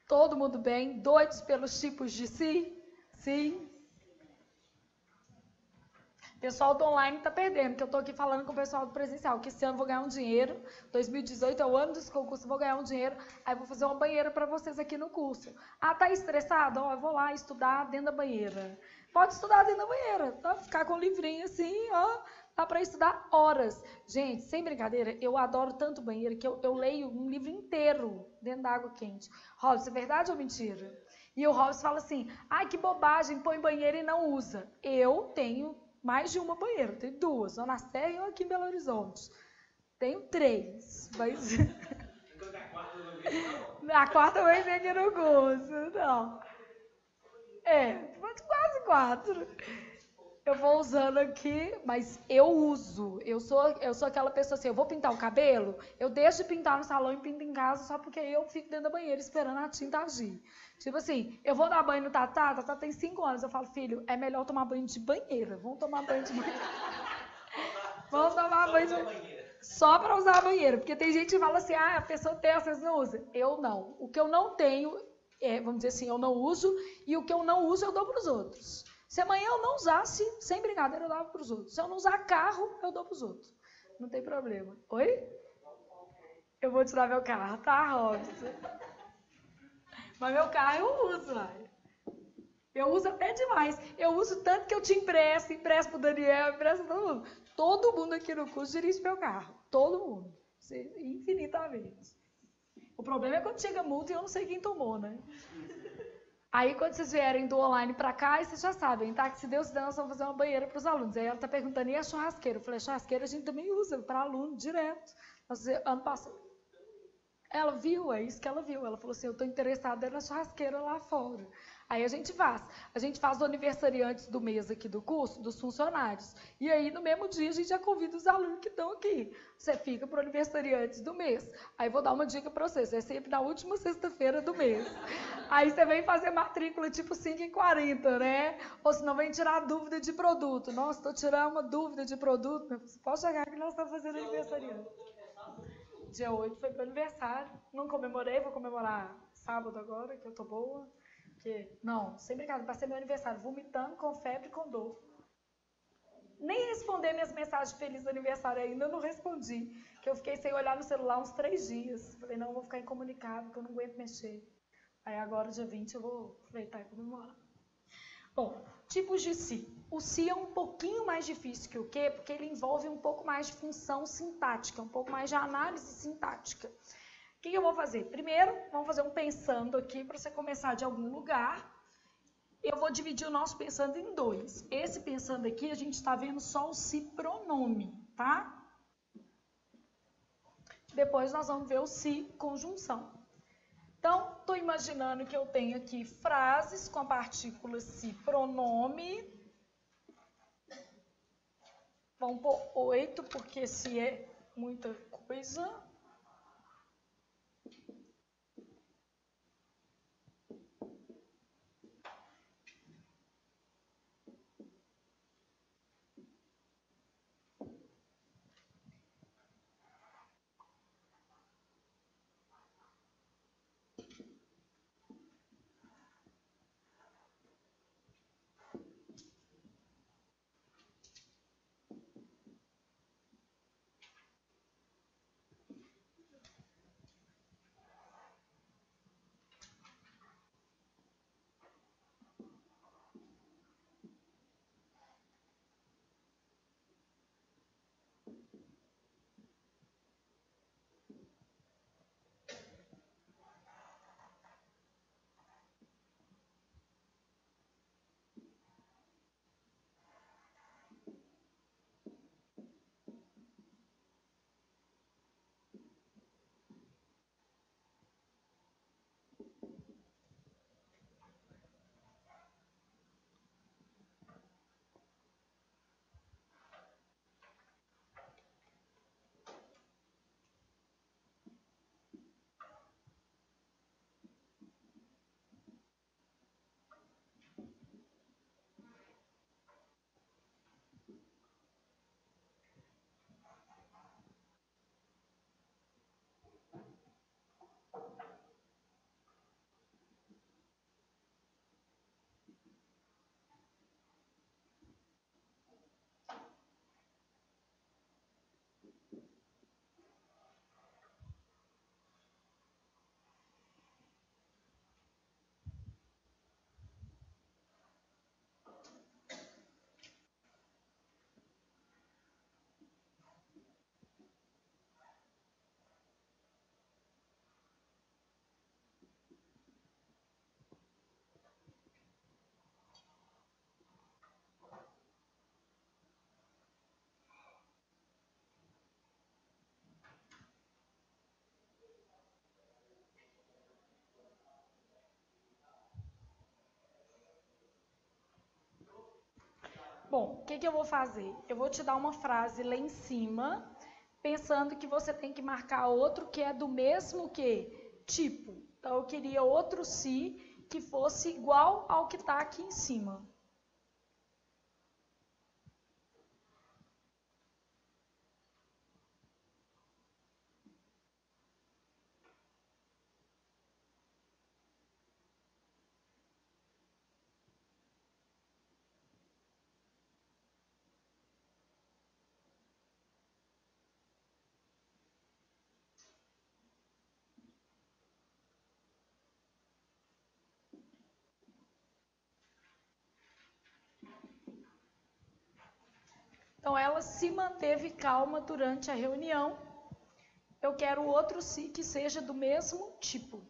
Todo mundo bem? Doidos pelos tipos de si? Sim. O pessoal do online tá perdendo, porque eu tô aqui falando com o pessoal do presencial, que esse ano eu vou ganhar um dinheiro, 2018 é o ano desse concurso, vou ganhar um dinheiro, aí vou fazer uma banheira para vocês aqui no curso. Ah, tá estressado? Ó, eu vou lá estudar dentro da banheira. Pode estudar dentro da banheira, tá? Ficar com o livrinho assim, ó, dá para estudar horas. Gente, sem brincadeira, eu adoro tanto banheiro que eu leio um livro inteiro dentro da água quente. Robson, é verdade ou mentira? E o Robson fala assim, ai que bobagem, põe banheiro e não usa. Eu tenho mais de uma banheira, tenho duas, uma na Serra e uma aqui em Belo Horizonte. Tenho três, mas... A quarta vai vir aqui no curso, não. Quase quatro. Eu vou usando aqui, mas eu uso. Eu sou aquela pessoa assim, eu vou pintar o cabelo, eu deixo de pintar no salão e pinto em casa só porque eu fico dentro da banheira esperando a tinta agir. Tipo assim, eu vou dar banho no Tatá, Tatá tem 5 anos, eu falo, filho, é melhor tomar banho de banheira. Vamos tomar banho de banheira. Vamos tomar banho de banheira. Só para usar a banheira, porque tem gente que fala assim, ah, a pessoa tem, às vezes não usa. Eu não. O que eu não tenho, vamos dizer assim, eu não uso, e o que eu não uso eu dou para os outros. Se amanhã eu não usasse, sem brincadeira, eu dava para os outros. Se eu não usar carro, eu dou para os outros. Não tem problema. Oi? Eu vou te dar meu carro, tá, Robson? Mas meu carro eu uso, vai. Eu uso até demais. Eu uso tanto que eu te empresto pro Daniel, empresto pra todo mundo. Todo mundo aqui no curso dirige meu carro. Todo mundo. Infinitamente. O problema é quando chega multa e eu não sei quem tomou, né? Aí, quando vocês vierem do online pra cá, vocês já sabem, tá? Que se Deus quiser, nós vamos fazer uma banheira pros alunos. Aí ela tá perguntando, e a churrasqueira? Eu falei, a churrasqueira a gente também usa para aluno, direto. Ano passado. Ela viu, é isso que ela viu. Ela falou assim, eu tô interessada na churrasqueira lá fora. Aí a gente faz o aniversariantes do mês aqui do curso, dos funcionários. E aí, no mesmo dia, a gente já convida os alunos que estão aqui. Você fica para o aniversariantes do mês. Aí vou dar uma dica para vocês, é sempre na última sexta-feira do mês. Aí você vem fazer matrícula tipo 5h40, né? Ou senão vem tirar dúvida de produto. Nossa, estou tirando uma dúvida de produto. Você pode chegar que nós estamos fazendo aniversariante. Dia 8 foi para aniversário. Não comemorei, vou comemorar sábado agora, que eu tô boa. Não, sem brincadeira, passei meu aniversário vomitando, com febre e com dor. Nem responder minhas mensagens de feliz aniversário ainda, eu não respondi. Que eu fiquei sem olhar no celular uns 3 dias. Falei, não, eu vou ficar incomunicável, porque eu não aguento mexer. Aí agora, dia 20, eu vou aproveitar e comemorar. Bom, tipos de si. O si é um pouquinho mais difícil que o que, porque ele envolve um pouco mais de função sintática, um pouco mais de análise sintática. O que eu vou fazer? Primeiro, vamos fazer um pensando aqui para você começar de algum lugar. Eu vou dividir o nosso pensando em 2. Esse pensando aqui, a gente está vendo só o si pronome, tá? Depois nós vamos ver o si conjunção. Então, estou imaginando que eu tenho aqui frases com a partícula si pronome. Vamos pôr 8, porque se é muita coisa. Bom, o que eu vou fazer? Eu vou te dar uma frase lá em cima, pensando que você tem que marcar outro que é do mesmo tipo. Então, eu queria outro se que fosse igual ao que está aqui em cima. Então, ela se manteve calma durante a reunião. Eu quero outro se que seja do mesmo tipo.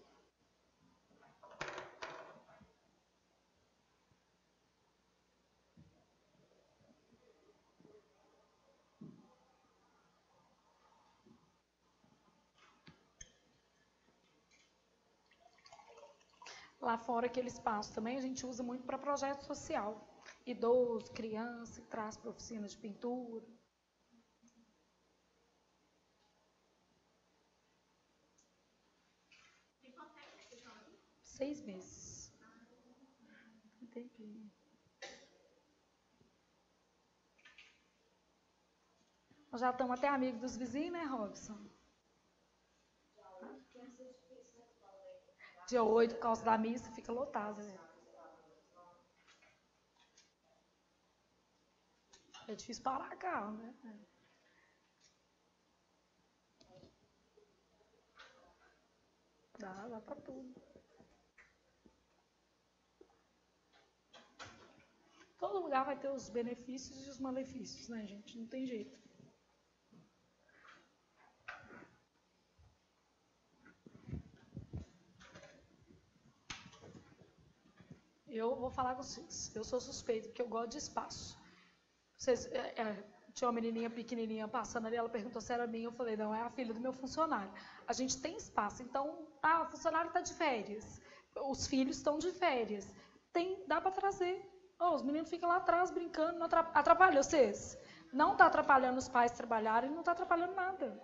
Lá fora, aquele espaço também a gente usa muito para projeto social. Idoso, criança, traz para oficina de pintura. Tem quanto tempo que vocês estão aí? 6 meses. Um tempinho. Nós já estamos até amigos dos vizinhos, né, Robson? Dia 8, por causa da missa, fica lotado, né? É difícil parar carro, né? Dá pra tudo. Todo lugar vai ter os benefícios e os malefícios, né, gente? Não tem jeito. Eu vou falar com vocês. Eu sou suspeita, porque eu gosto de espaço. Vocês, tinha uma menininha pequenininha passando ali, ela perguntou se era minha. Eu falei, não, é a filha do meu funcionário. A gente tem espaço, então, o funcionário está de férias. Os filhos estão de férias. Dá para trazer. Os meninos ficam lá atrás brincando, não atrapalha vocês. Não está atrapalhando os pais trabalharem, não está atrapalhando nada.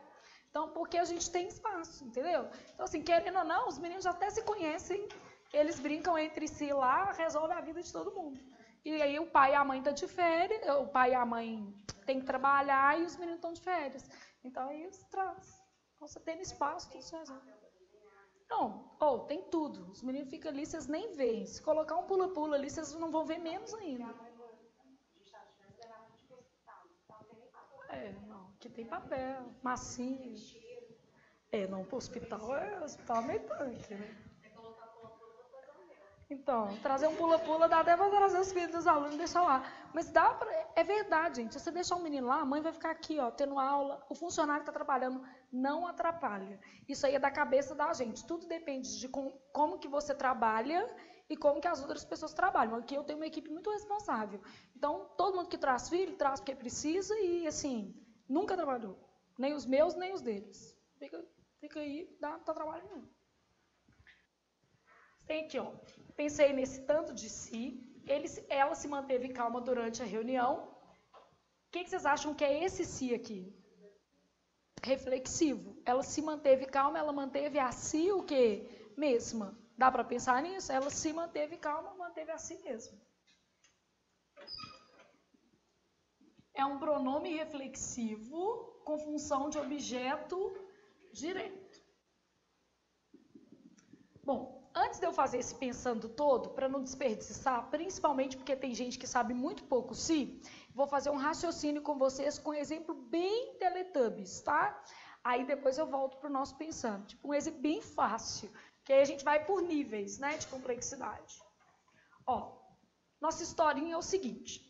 Então, porque a gente tem espaço, entendeu? Então, assim, querendo ou não, os meninos até se conhecem, eles brincam entre si lá, resolve a vida de todo mundo. E aí o pai e a mãe estão de férias, o pai e a mãe têm que trabalhar e os meninos estão de férias. Então, aí eles trazem. Então, você tem espaço, tudo se resolve. Não, tem tudo. Os meninos ficam ali, vocês nem veem. Se colocar um pula-pula ali, vocês não vão ver menos ainda. Não, aqui tem papel, massinha. Não, pro hospital hospital meio tanque, né? Então, trazer um pula-pula dá até para trazer os filhos dos alunos e deixar lá. Mas é verdade, gente. Se você deixar um menino lá, a mãe vai ficar aqui, tendo aula. O funcionário está trabalhando, não atrapalha. Isso aí é da cabeça da gente. Tudo depende de como que você trabalha e como que as outras pessoas trabalham. Aqui eu tenho uma equipe muito responsável. Então, todo mundo que traz filho, traz porque precisa e, assim, nunca trabalhou. Nem os meus, nem os deles. Fica aí, não dá trabalho nenhum. Tem aqui, pensei nesse tanto de si, ela se manteve calma durante a reunião. O que vocês acham que é esse si aqui? Reflexivo. Ela se manteve calma, ela manteve a si o quê? Mesma. Dá para pensar nisso? Ela se manteve calma, manteve a si mesma. É um pronome reflexivo com função de objeto direto. Bom, antes de eu fazer esse pensando todo, para não desperdiçar, principalmente porque tem gente que sabe muito pouco vou fazer um raciocínio com vocês com um exemplo bem Teletubbies, tá? Aí depois eu volto para o nosso pensando. Tipo, um exemplo bem fácil, que aí a gente vai por níveis, né, de complexidade. Nossa historinha é o seguinte.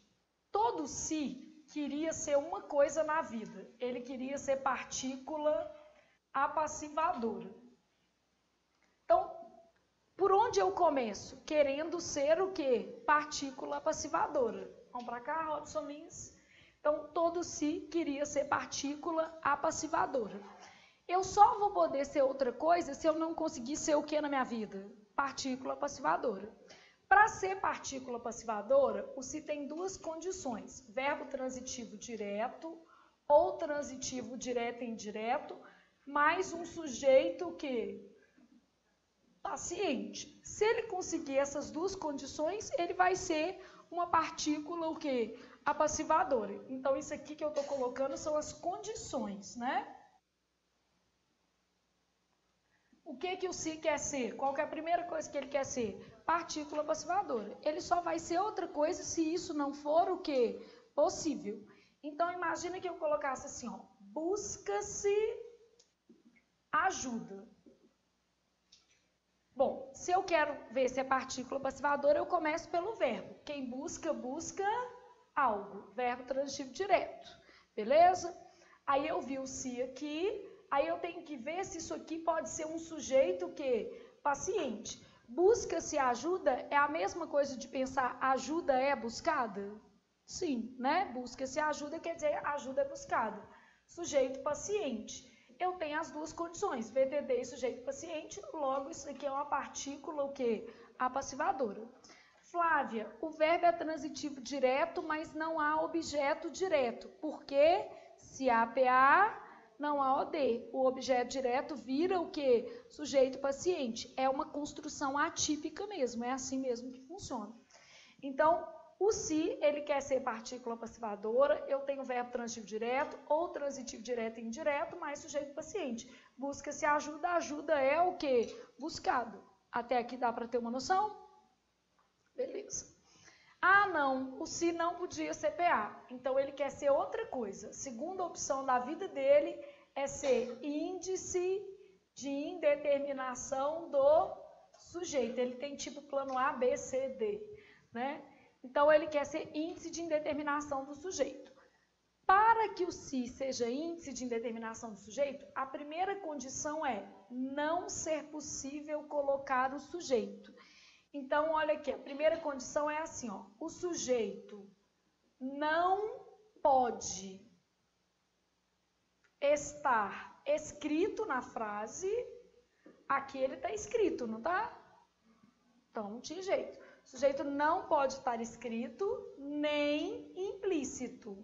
Todo si queria ser uma coisa na vida. Ele queria ser partícula apassivadora. Então, por onde eu começo? Querendo ser o quê? Partícula apassivadora. Vamos para cá, Robson Lins. Então, todo si queria ser partícula apassivadora. Eu só vou poder ser outra coisa se eu não conseguir ser o que na minha vida? Partícula apassivadora. Para ser partícula passivadora, o se tem duas condições, verbo transitivo direto ou transitivo direto e indireto, mais um sujeito que paciente. Se ele conseguir essas duas condições, ele vai ser uma partícula o quê? Apassivadora. Então, isso aqui que eu estou colocando são as condições, né? O que o si quer ser? Qual que é a primeira coisa que ele quer ser? Partícula passivadora. Ele só vai ser outra coisa se isso não for o quê? Possível. Então, imagina que eu colocasse assim, ó, busca-se ajuda. Bom, se eu quero ver se é partícula passivadora, eu começo pelo verbo. Quem busca, busca algo. Verbo transitivo direto. Beleza? Aí eu vi o si aqui. Aí eu tenho que ver se isso aqui pode ser um sujeito que paciente. Busca-se ajuda é a mesma coisa de pensar ajuda é buscada? Sim, né? Busca-se ajuda quer dizer ajuda é buscada. Sujeito paciente. Eu tenho as duas condições, VTD e sujeito paciente, logo isso aqui é uma partícula o quê? Apassivadora. Flávia, o verbo é transitivo direto, mas não há objeto direto. Por quê? Se há PA, não há OD. O objeto direto vira o quê? Sujeito paciente. É uma construção atípica mesmo, é assim mesmo que funciona. Então, o si, ele quer ser partícula passivadora, eu tenho verbo transitivo direto ou transitivo direto e indireto, mais sujeito paciente. Busca-se ajuda, ajuda é o quê? Buscado. Até aqui dá para ter uma noção? Beleza. Ah, não, o si não podia ser PA, então ele quer ser outra coisa. Segunda opção da vida dele é ser índice de indeterminação do sujeito. Ele tem tipo plano A, B, C, D, né? Então, ele quer ser índice de indeterminação do sujeito. Para que o si seja índice de indeterminação do sujeito, a primeira condição é não ser possível colocar o sujeito. Então, olha aqui, a primeira condição é assim, ó, o sujeito não pode estar escrito na frase, aqui ele está escrito, não tá? Então, não tinha jeito. O sujeito não pode estar escrito nem implícito.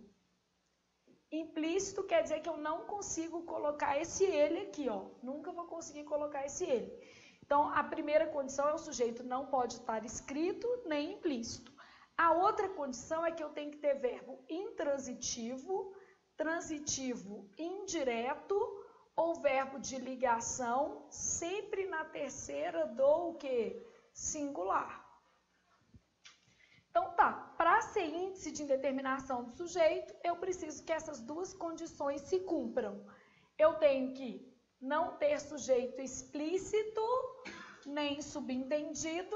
Implícito quer dizer que eu não consigo colocar esse ele aqui, ó. Nunca vou conseguir colocar esse ele. Então, a primeira condição é o sujeito não pode estar escrito nem implícito. A outra condição é que eu tenho que ter verbo intransitivo, transitivo indireto ou verbo de ligação, sempre na terceira do o quê? Singular. Então tá, para ser índice de indeterminação do sujeito, eu preciso que essas duas condições se cumpram. Eu tenho que não ter sujeito explícito, nem subentendido,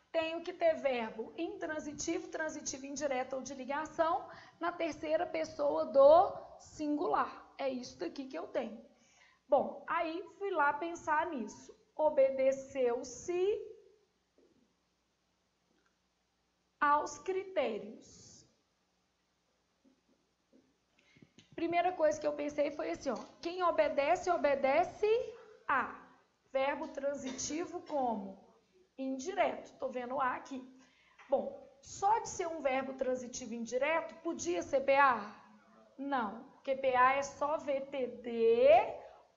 tenho que ter verbo intransitivo, transitivo indireto ou de ligação, na terceira pessoa do singular. É isso daqui que eu tenho. Bom, aí fui lá pensar nisso. Obedeceu-se aos critérios. Primeira coisa que eu pensei foi assim, ó, quem obedece, obedece a. Verbo transitivo como indireto. Estou vendo A aqui. Bom, só de ser um verbo transitivo indireto, podia ser PA? Não, porque PA é só VTD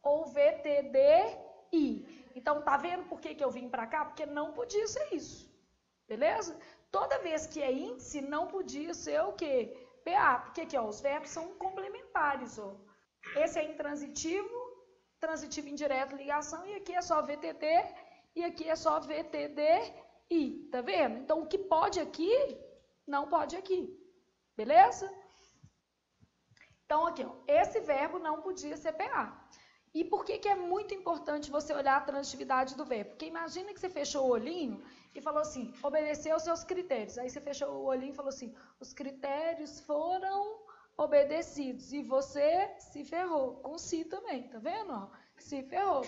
ou VTDI. Então, tá vendo por que eu vim para cá? Porque não podia ser isso. Beleza? Toda vez que é índice, não podia ser o quê? PA, porque aqui, ó, os verbos são complementares, ó. Esse é intransitivo, transitivo indireto, ligação, e aqui é só VTD, e aqui é só VTDI, tá vendo? Então, o que pode aqui, não pode aqui, beleza? Então, aqui, ó, esse verbo não podia ser PA. E por que é muito importante você olhar a transitividade do verbo? Porque imagina que você fechou o olhinho e falou assim, obedeceu aos seus critérios. Aí você fechou o olhinho e falou assim, os critérios foram obedecidos. E você se ferrou. Com si também, tá vendo? Ó, se ferrou.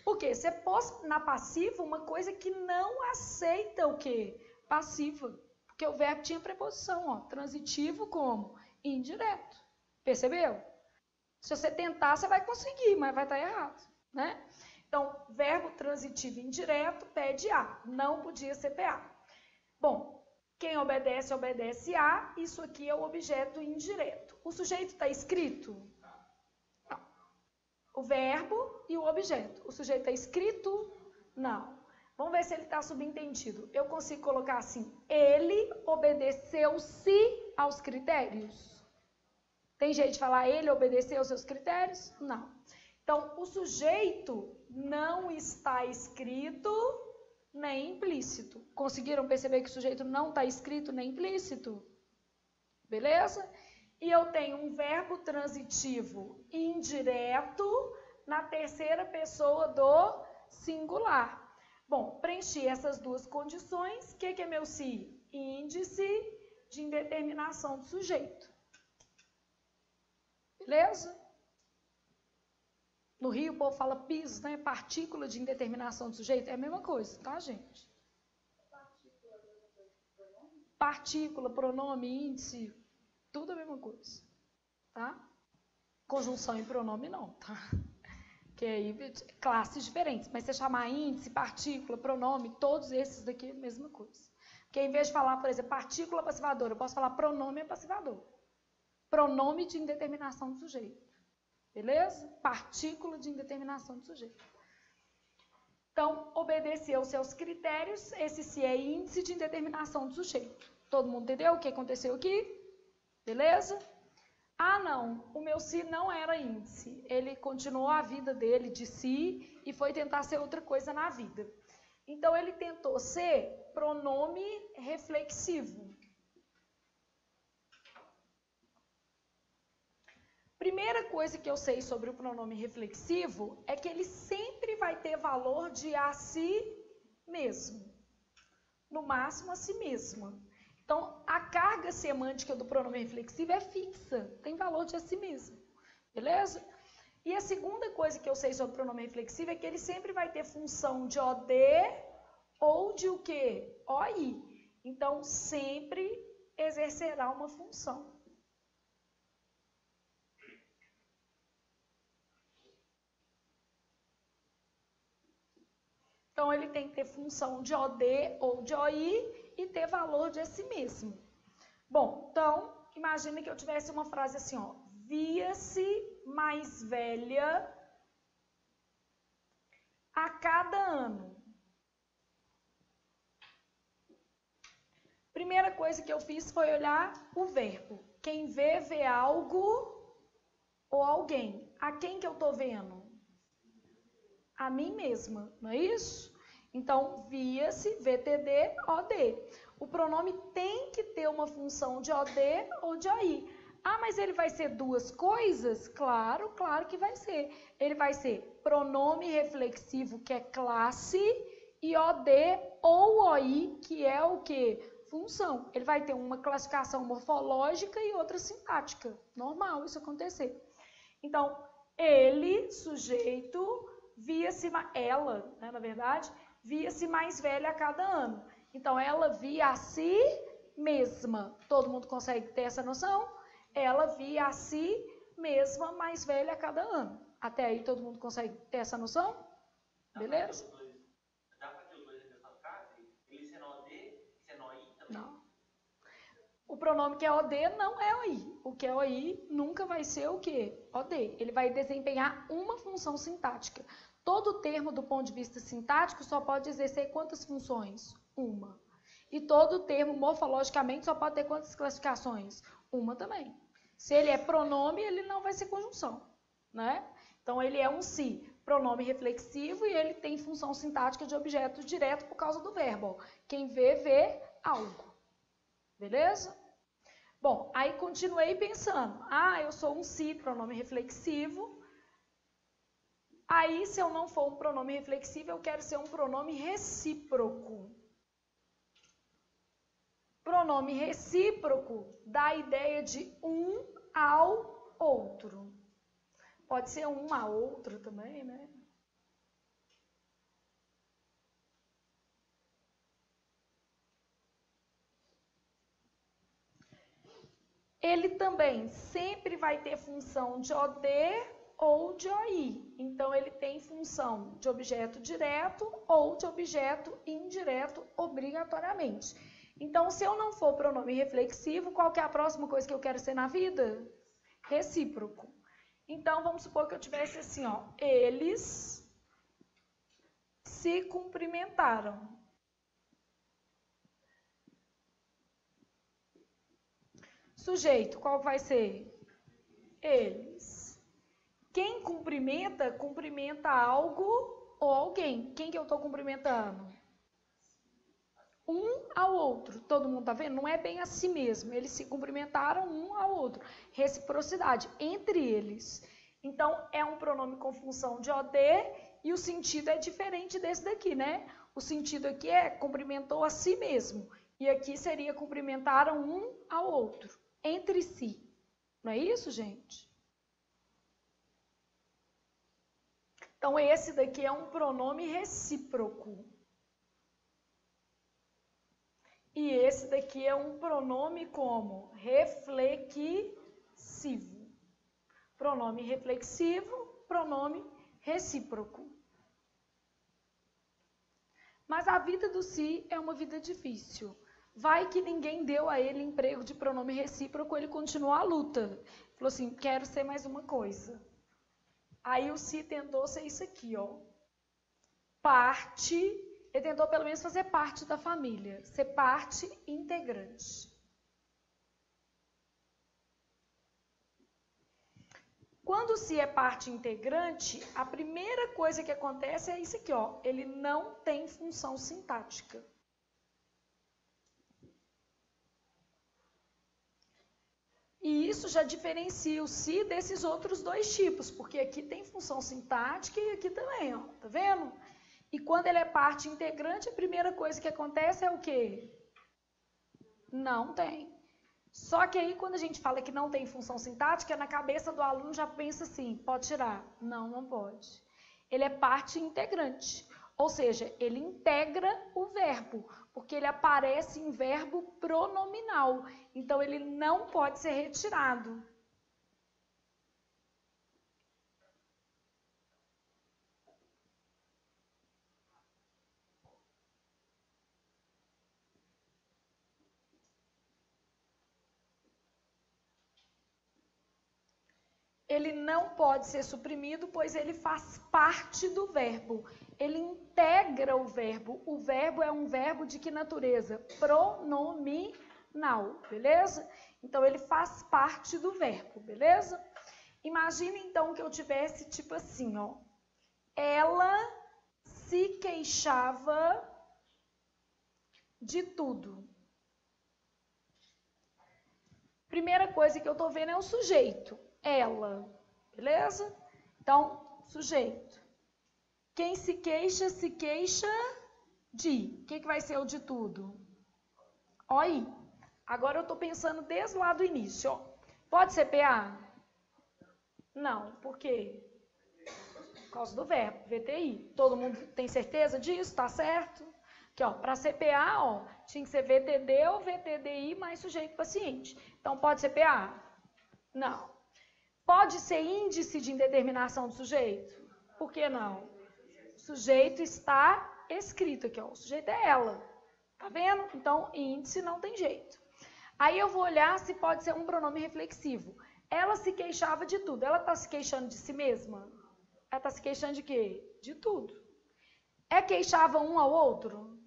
Por quê? Você pôs na passiva uma coisa que não aceita o quê? Passiva. Porque o verbo tinha preposição, ó, transitivo como indireto. Percebeu? Se você tentar, você vai conseguir, mas vai estar errado, né? Então, verbo transitivo indireto pede A, não podia ser PA. Bom, quem obedece, obedece a. Isso aqui é o objeto indireto. O sujeito está escrito? Não. O verbo e o objeto. O sujeito está escrito? Não. Vamos ver se ele está subentendido. Eu consigo colocar assim: ele obedeceu-se aos critérios? Tem jeito de falar ele obedeceu aos seus critérios? Não. Então, o sujeito não está escrito nem implícito. Conseguiram perceber que o sujeito não está escrito nem implícito? Beleza? E eu tenho um verbo transitivo indireto na terceira pessoa do singular. Bom, preenchi essas duas condições. O que é meu se? Índice de indeterminação do sujeito. Beleza? No Rio o povo fala piso, né? Partícula de indeterminação do sujeito. É a mesma coisa, tá, gente? Partícula, pronome, índice, tudo a mesma coisa, tá? Conjunção e pronome não, tá? Que aí classes diferentes, mas se chamar índice, partícula, pronome, todos esses daqui é a mesma coisa. Porque em vez de falar, por exemplo, partícula passivadora, eu posso falar pronome passivador. Pronome de indeterminação do sujeito. Beleza? Partícula de indeterminação do sujeito. Então, obedeceu aos seus critérios, esse se é índice de indeterminação do sujeito. Todo mundo entendeu o que aconteceu aqui? Beleza? Ah, não, o meu si não era índice. Ele continuou a vida dele de si e foi tentar ser outra coisa na vida. Então, ele tentou ser pronome reflexivo. Primeira coisa que eu sei sobre o pronome reflexivo é que ele sempre vai ter valor de a si mesmo. No máximo, a si mesma. Então, a carga semântica do pronome reflexivo é fixa, tem valor de a si mesmo, beleza? E a segunda coisa que eu sei sobre o pronome reflexivo é que ele sempre vai ter função de OD ou de o quê? OI. Então, sempre exercerá uma função. Então, ele tem que ter função de OD ou de OI e ter valor de a si mesmo. Bom, então, imagine que eu tivesse uma frase assim, ó. Via-se mais velha a cada ano. Primeira coisa que eu fiz foi olhar o verbo. Quem vê, vê algo ou alguém. A quem que eu tô vendo? A mim mesma, não é isso? Então, via-se, VTD, OD. O pronome tem que ter uma função de OD ou de OI. Ah, mas ele vai ser duas coisas? Claro, claro que vai ser. Ele vai ser pronome reflexivo, que é classe, e OD ou OI, que é o quê? Função. Ele vai ter uma classificação morfológica e outra sintática. Normal isso acontecer. Então, ele, sujeito, via-se, ela, né, na verdade, via-se mais velha a cada ano. Então, ela via a si mesma. Todo mundo consegue ter essa noção? Ela via a si mesma mais velha a cada ano. Até aí, todo mundo consegue ter essa noção? Beleza? Dá para ter os dois nessa frase? Ele sendo OD e sendo OI também? Não. O pronome que é OD não é OI. O que é OI nunca vai ser o quê? OD. Ele vai desempenhar uma função sintática. Todo termo, do ponto de vista sintático, só pode exercer quantas funções? Uma. E todo termo, morfologicamente, só pode ter quantas classificações? Uma também. Se ele é pronome, ele não vai ser conjunção, né? Então, ele é um si, pronome reflexivo, e ele tem função sintática de objeto direto por causa do verbo. Quem vê, vê algo. Beleza? Bom, aí continuei pensando. Ah, eu sou um si, pronome reflexivo. Aí, se eu não for um pronome reflexivo, eu quero ser um pronome recíproco. Pronome recíproco dá a ideia de um ao outro. Pode ser um a outro também, né? Ele também sempre vai ter função de OD ou de OI. Então, ele tem função de objeto direto ou de objeto indireto obrigatoriamente. Então, se eu não for pronome reflexivo, qual que é a próxima coisa que eu quero ser na vida? Recíproco. Então, vamos supor que eu tivesse assim, ó, eles se cumprimentaram. Sujeito, qual vai ser? Eles. Quem cumprimenta, cumprimenta algo ou alguém. Quem que eu estou cumprimentando? Um ao outro. Todo mundo tá vendo? Não é bem assim mesmo. Eles se cumprimentaram um ao outro. Reciprocidade entre eles. Então, é um pronome com função de OD e o sentido é diferente desse daqui, né? O sentido aqui é cumprimentou a si mesmo. E aqui seria cumprimentaram um ao outro. Entre si. Não é isso, gente? Então, esse daqui é um pronome recíproco. E esse daqui é um pronome como reflexivo. Pronome reflexivo, pronome recíproco. Mas a vida do si é uma vida difícil. Vai que ninguém deu a ele emprego de pronome recíproco, ele continuou a luta. Falou assim, quero ser mais uma coisa. Aí o si tentou ser isso aqui, ó. Parte, ele tentou pelo menos fazer parte da família, ser parte integrante. Quando o si é parte integrante, a primeira coisa que acontece é isso aqui, ó. Ele não tem função sintática. E isso já diferencia o si desses outros dois tipos, porque aqui tem função sintática e aqui também, ó. Tá vendo? E quando ele é parte integrante, a primeira coisa que acontece é o quê? Não tem. Só que aí, quando a gente fala que não tem função sintática, na cabeça do aluno já pensa assim, pode tirar. Não, não pode. Ele é parte integrante, ou seja, ele integra o verbo, porque ele aparece em verbo pronominal. Então, ele não pode ser retirado. Ele não pode ser suprimido, pois ele faz parte do verbo. Ele integra o verbo. O verbo é um verbo de que natureza? Pronominal, beleza? Então, ele faz parte do verbo, beleza? Imagine, então, que eu tivesse tipo assim, ó. Ela se queixava de tudo. Primeira coisa que eu tô vendo é o sujeito. Ela, beleza? Então, sujeito. Quem se queixa de. O que vai ser o de tudo? Oi. Agora eu estou pensando desde lá do início. Ó. Pode ser PA? Não. Por quê? Por causa do verbo, VTI. Todo mundo tem certeza disso? Tá certo? Aqui, ó, para ser PA, ó, tinha que ser VTD ou VTDI mais sujeito paciente. Então, pode ser PA? Não. Pode ser índice de indeterminação do sujeito? Por que não? O sujeito está escrito aqui, ó. O sujeito é ela. Tá vendo? Então, índice não tem jeito. Aí eu vou olhar se pode ser um pronome reflexivo. Ela se queixava de tudo. Ela está se queixando de si mesma? Ela está se queixando de quê? De tudo. É queixava um ao outro?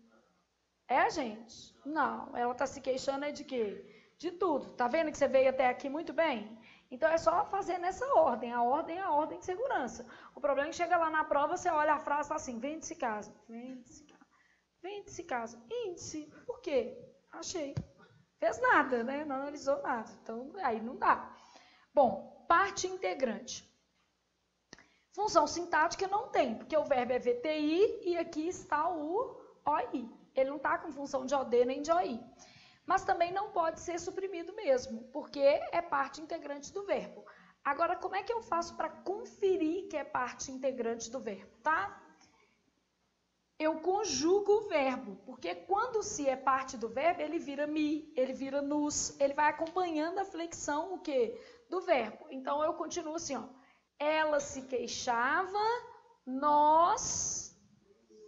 É, gente? Não. Ela está se queixando de quê? De tudo. Tá vendo que você veio até aqui muito bem? Então, é só fazer nessa ordem. A ordem é a ordem de segurança. O problema é que chega lá na prova, você olha a frase e fala assim, vende-se caso. Vende-se caso. Vende-se caso. Índice. Por quê? Achei. Fez nada, né? Não analisou nada. Então, aí não dá. Bom, parte integrante. Função sintática não tem, porque o verbo é VTI e aqui está o OI. Ele não está com função de OD nem de OI. Mas também não pode ser suprimido mesmo, porque é parte integrante do verbo. Agora, como é que eu faço para conferir que é parte integrante do verbo, tá? Eu conjugo o verbo, porque quando se é parte do verbo, ele vira me, ele vira nos, ele vai acompanhando a flexão, o quê? Do verbo. Então, eu continuo assim, ó. Ela se queixava, nós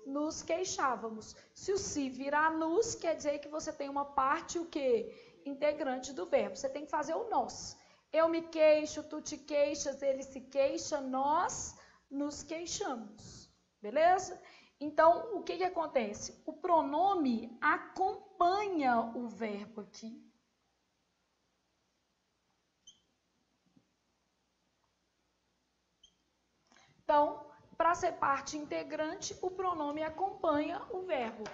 nos queixávamos. Se o se virar nos, quer dizer que você tem uma parte, o quê? Integrante do verbo. Você tem que fazer o nós. Eu me queixo, tu te queixas, ele se queixa, nós nos queixamos. Beleza? Então, o que que acontece? O pronome acompanha o verbo aqui. Então, para ser parte integrante, o pronome acompanha o verbo.